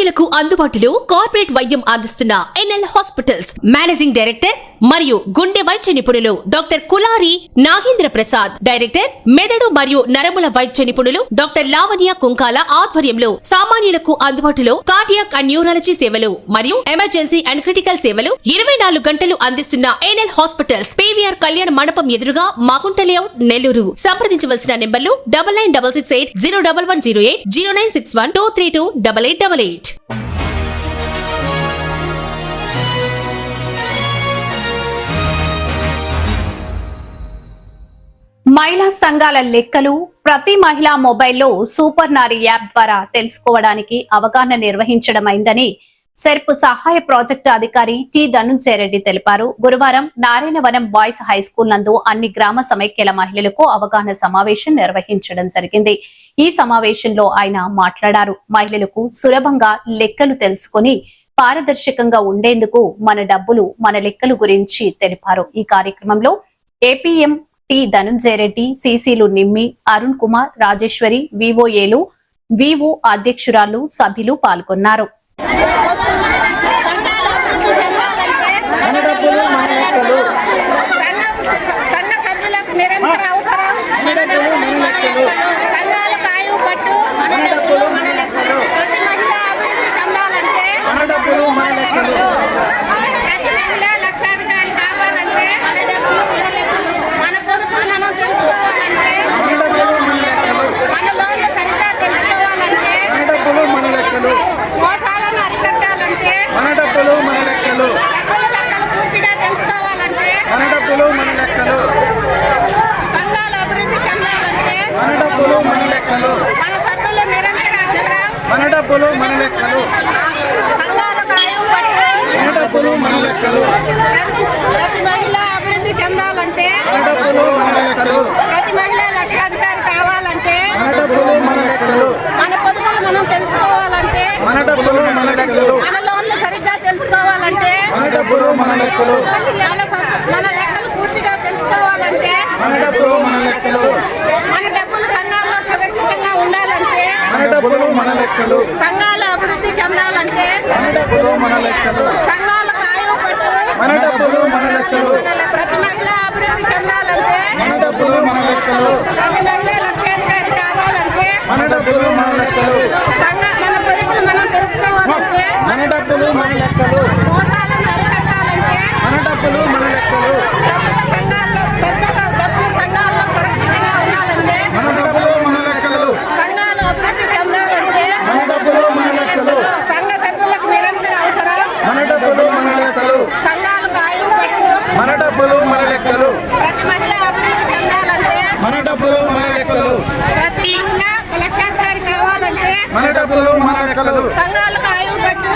సామాన్యులకు అందుబాటులో కార్పొరేట్ వైద్యం అందిస్తున్న ఎన్ఎల్ హాస్పిటల్స్ మేనేజింగ్ డైరెక్టర్ మరియు గుండె వైద్య నిపుణులు డాక్టర్ కులారి నాగేంద్ర ప్రసాద్, డైరెక్టర్ మెదడు మరియు నరముల వైద్య నిపుణులు డాక్టర్ లావణ్య కుంకాల ఆధ్వర్యంలో సామాన్యులకు అందుబాటులో కార్డియాక్ అండ్ న్యూరాలజీ సేవలు మరియు ఎమర్జెన్సీ అండ్ క్రిటికల్ సేవలు 24 గంటలు అందిస్తున్న ఎన్ఎల్ హాస్పిటల్స్ పీవీఆర్ కళ్యాణ మండపం ఎదురుగా మాగుంట లేఅవుట్, నెల్లూరు. సంప్రదించవలసిన నెంబర్లు 9966801108, 0961232888. మహిళా సంఘాల లెక్కలు ప్రతి మహిళా మొబైల్లో సూపర్ నారి యాప్ ద్వారా తెలుసుకోవడానికి అవగాహన నిర్వహించడమైందని సెర్ప్ సహాయ ప్రాజెక్టు అధికారి టి ధనుంజయ రెడ్డి తెలిపారు. గురువారం నారాయణవనం బాయ్స్ హై స్కూల్ నందు అన్ని గ్రామ సమైక్యల మహిళలకు అవగాహన సమావేశం నిర్వహించడం జరిగింది. ఈ సమావేశంలో ఆయన మాట్లాడారు. మహిళలకు సులభంగా లెక్కలు తెలుసుకుని పారదర్శకంగా ఉండేందుకు మన డబ్బులు మన లెక్కలు గురించి తెలిపారు. ఈ కార్యక్రమంలో ఏపీఎం టి ధనుంజయ రెడ్డి, సిసిలు నిమ్మి, అరుణ్ కుమార్, రాజేశ్వరి, వివోఏలు, వివో అధ్యక్షురాలు, సభ్యులు పాల్గొన్నారు. ప్రతి మహిళ అభివృద్ధి చెందాలంటే, ప్రతి మహిళ లక్షాధికారి కావాలంటే, మన పొదుపులు మనం తెలుసుకోవాలంటే, మన లోన్లు సరిగ్గా తెలుసుకోవాలంటే, మన లెక్కలు పూర్తిగా తెలుసుకోవాలంటే, మన డబ్బులు సంఘాల్లో సురక్షితంగా ఉండాలంటే, సంఘాల అభివృద్ధి చెందాలంటే, సంఘాలకు ఆయువు పట్టు, ప్రతి మహిళ అభివృద్ధి చెందాలంటే, ప్రతి మహిళ లక్ష్యాధికారి కావాలంటే, మన పొదుపులు మనం తెలుసుకోవాలంటే, మోసాలను అరికట్టాలంటే, సభ్యుల సంఘాల్లో డబ్బులు సంఘాల్లో సురక్షితంగా ఉండాలంటే, సంఘాలు అభివృద్ధి చెందాలంటే, సంఘ సభ్యులకు నిరంతర అవసరం, సంఘాలకు ఆయువు పట్టు, ప్రతి మహిళ అభివృద్ధి చెందాలంటే, ప్రతి మహిళ లక్షాధికారి కావాలంటే, సంఘాలకు ఆయువు పట్టు,